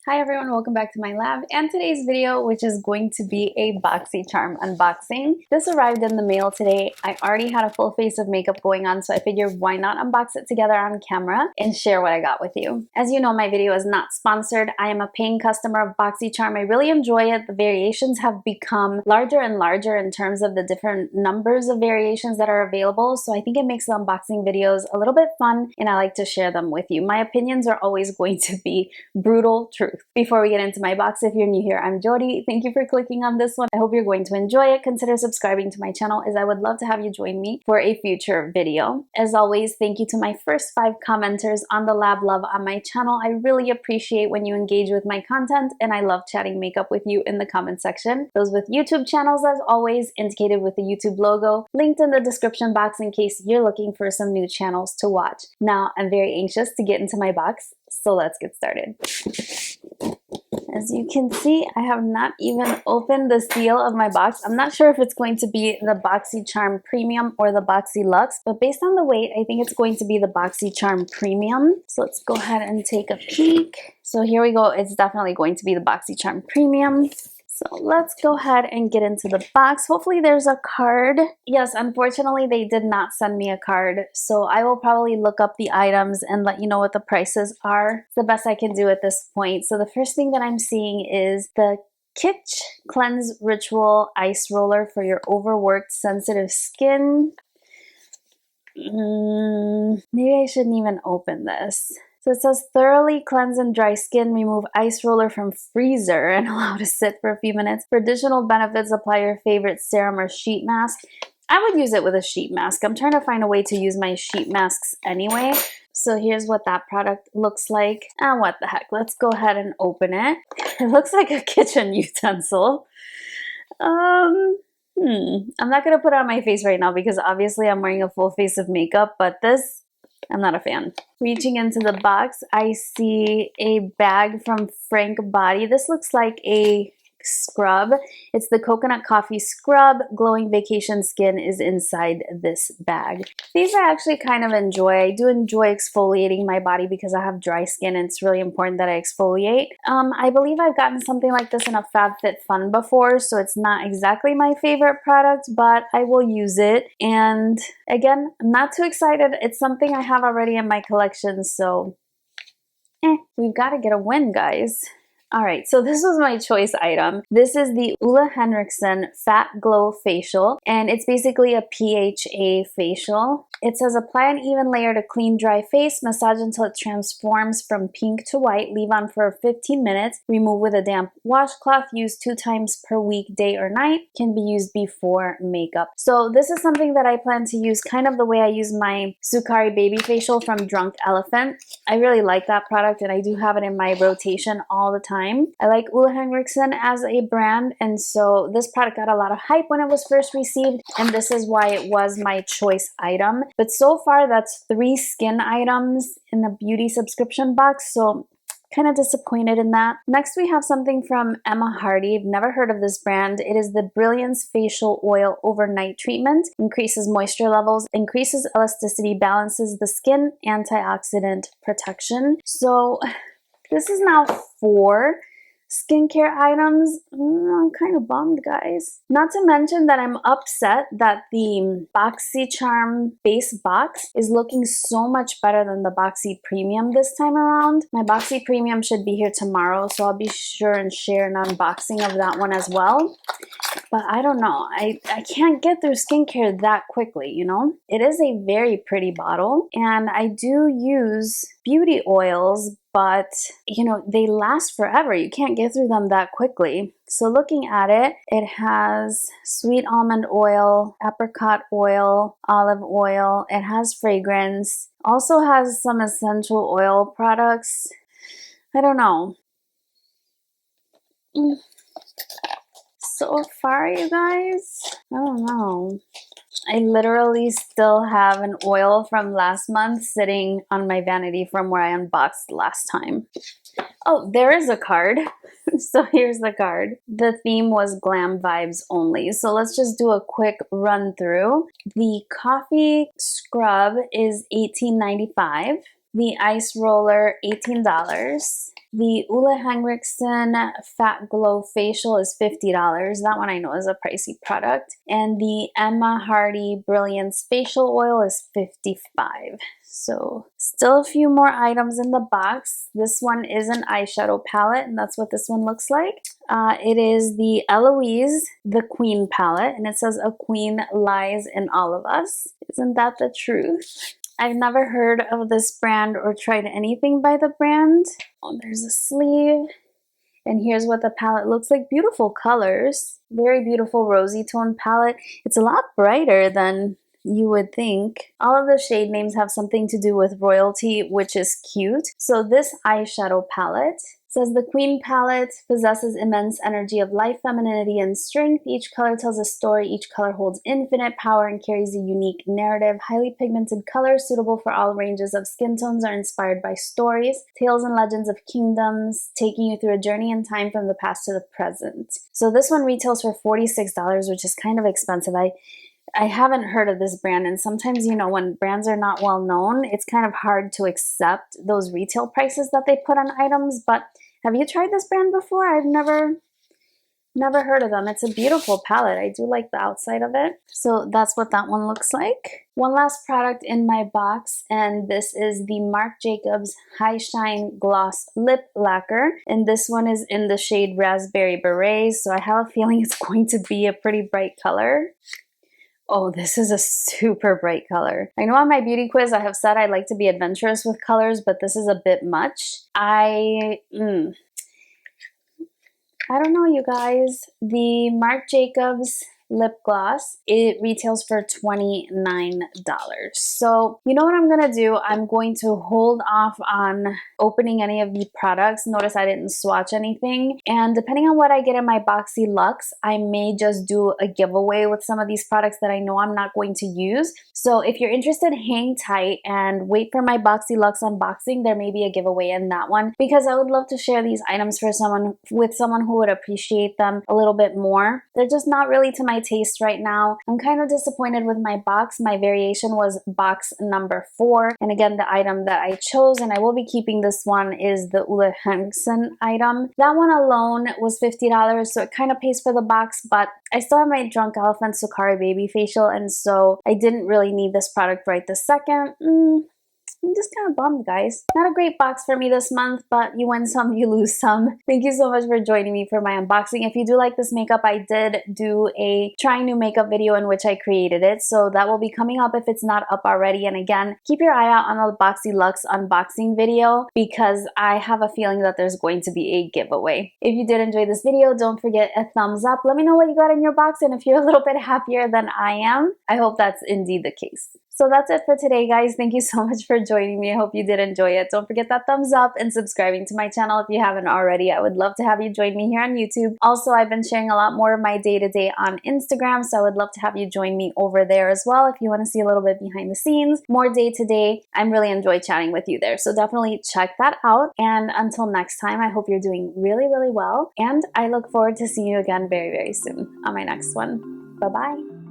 Hi everyone, welcome back to my lab and today's video, which is going to be a Boxycharm unboxing. This arrived in the mail today. I already had a full face of makeup going on, so I figured why not unbox it together on camera and share what I got with you. As you know, my video is not sponsored. I am a paying customer of Boxycharm. I really enjoy it. The variations have become larger and larger in terms of the different numbers of variations that are available, so I think it makes the unboxing videos a little bit fun and I like to share them with you. My opinions are always going to be brutal truth. Before we get into my box, if you're new here, I'm Yori. Thank you for clicking on this one. I hope you're going to enjoy it. Consider subscribing to my channel as I would love to have you join me for a future video. As always, thank you to my first 5 commenters on the lab love on my channel. I really appreciate when you engage with my content and I love chatting makeup with you in the comment section. Those with YouTube channels, as always, indicated with the YouTube logo, linked in the description box in case you're looking for some new channels to watch. Now, I'm very anxious to get into my box, so let's get started. As you can see, I have not even opened the seal of my box. I'm not sure if it's going to be the Boxycharm Premium or the Boxy Luxe, but based on the weight, I think it's going to be the Boxycharm Premium. So let's go ahead and take a peek. So here we go. It's definitely going to be the Boxycharm Premium. So let's go ahead and get into the box. Hopefully there's a card. Yes, unfortunately they did not send me a card, so I will probably look up the items and let you know what the prices are. It's the best I can do at this point. So the first thing that I'm seeing is the Kitsch Cleanse Ritual Ice Roller for your overworked sensitive skin. Maybe I shouldn't even open this. So it says thoroughly cleanse and dry skin, remove ice roller from freezer and allow to sit for a few minutes. For additional benefits, apply your favorite serum or sheet mask. I would use it with a sheet mask. I'm trying to find a way to use my sheet masks anyway. So here's what that product looks like. And what the heck, let's go ahead and open it. It looks like a kitchen utensil. I'm not gonna put it on my face right now because obviously I'm wearing a full face of makeup, but this, I'm not a fan. Reaching into the box, I see a bag from Frank Body. This looks like a scrub. It's the coconut coffee scrub. Glowing vacation skin is inside this bag. These I actually kind of enjoy. I do enjoy exfoliating my body because I have dry skin and it's really important that I exfoliate. I believe I've gotten something like this in a FabFitFun before, so it's not exactly my favorite product, but I will use it. And again, I'm not too excited. It's something I have already in my collection, so we've got to get a win, guys. All right, so this was my choice item. This is the Henriksen Phat Glow Facial, and it's basically a PHA facial. It says apply an even layer to clean dry face, massage until it transforms from pink to white, leave on for 15 minutes, remove with a damp washcloth, use 2 times per week, day or night, can be used before makeup. So this is something that I plan to use kind of the way I use my Sukari Baby Facial from Drunk Elephant. I really like that product and I do have it in my rotation all the time. I like Henriksen as a brand, and so this product got a lot of hype when it was first received, and this is why it was my choice item. But so far, that's 3 skin items in the beauty subscription box, so kind of disappointed in that. Next, we have something from Emma Hardie. I've never heard of this brand. It is the Brilliance Facial Oil Overnight Treatment. Increases moisture levels, increases elasticity, balances the skin, antioxidant protection. So this is now 4 skincare items. I'm kind of bummed, guys. Not to mention that I'm upset that the Boxycharm base box is looking so much better than the Boxy Premium this time around. My Boxy Premium should be here tomorrow, so I'll be sure and share an unboxing of that one as well. But I don't know, I can't get through skincare that quickly, you know? It is a very pretty bottle, and I do use beauty oils, but you know, they last forever. You can't get through them that quickly. So looking at it, it has sweet almond oil, apricot oil, olive oil. It has fragrance. Also has some essential oil products. I don't know. So far, you guys, I don't know. I literally still have an oil from last month sitting on my vanity from where I unboxed last time. Oh, there is a card. So here's the card. The theme was glam vibes only. So let's just do a quick run through. The coffee scrub is $18.95. The Ice Roller, $18. The Henriksen Phat Glow Facial is $50. That one I know is a pricey product. And the Hardie Brilliance Facial Oil is $55. So still a few more items in the box. This one is an eyeshadow palette, and that's what this one looks like. It is the Eloise, the Queen palette, and it says a queen lies in all of us. Isn't that the truth? I've never heard of this brand or tried anything by the brand. Oh, there's a sleeve. And here's what the palette looks like. Beautiful colors. Very beautiful rosy tone palette. It's a lot brighter than you would think. All of the shade names have something to do with royalty, which is cute. So this eyeshadow palette says the Queen palette possesses immense energy of life, femininity, and strength. Each color tells a story. Each color holds infinite power and carries a unique narrative. Highly pigmented colors suitable for all ranges of skin tones are inspired by stories, tales and legends of kingdoms, taking you through a journey in time from the past to the present. So this one retails for $46, which is kind of expensive. I haven't heard of this brand, and sometimes, you know, when brands are not well known, it's kind of hard to accept those retail prices that they put on items. But have you tried this brand before? I've never heard of them. It's a beautiful palette. I do like the outside of it. So that's what that one looks like. One last product in my box, and this is the Marc Jacobs High Shine Gloss Lip Lacquer. And this one is in the shade Raspberry Beret, so I have a feeling it's going to be a pretty bright color. Oh, this is a super bright color. I know on my beauty quiz I have said I like to be adventurous with colors, but this is a bit much. I don't know, you guys. The Marc Jacobs lip gloss, it retails for $29. So you know what I'm gonna do? I'm going to hold off on opening any of the products. Notice I didn't swatch anything, and depending on what I get in my Boxy Luxe, I may just do a giveaway with some of these products that I know I'm not going to use. So if you're interested, hang tight and wait for my Boxy Luxe unboxing. There may be a giveaway in that one, because I would love to share these items for someone who would appreciate them a little bit more. They're just not really to my taste right now. I'm kind of disappointed with my box. My variation was box number 4, and again, the item that I chose, and I will be keeping this one, is the Henriksen item. That one alone was $50, so it kind of pays for the box, but I still have my Drunk Elephant Sukari Baby Facial, and so I didn't really need this product right this second. I'm just kind of bummed, guys. Not a great box for me this month, but you win some, you lose some. Thank you so much for joining me for my unboxing. If you do like this makeup, I did do a trying new makeup video in which I created it, so that will be coming up if it's not up already. And again, keep your eye out on the Boxy Luxe unboxing video, because I have a feeling that there's going to be a giveaway. If you did enjoy this video, don't forget a thumbs up. Let me know what you got in your box, and if you're a little bit happier than I am, I hope that's indeed the case. So that's it for today, guys. Thank you so much for joining me. I hope you did enjoy it. Don't forget that thumbs up and subscribing to my channel if you haven't already. I would love to have you join me here on YouTube. Also, I've been sharing a lot more of my day-to-day on Instagram, so I would love to have you join me over there as well if you want to see a little bit behind the scenes, more day-to-day. I'm really enjoy chatting with you there, so definitely check that out. And until next time, I hope you're doing really, really well, and I look forward to seeing you again very, very soon on my next one. Bye-bye.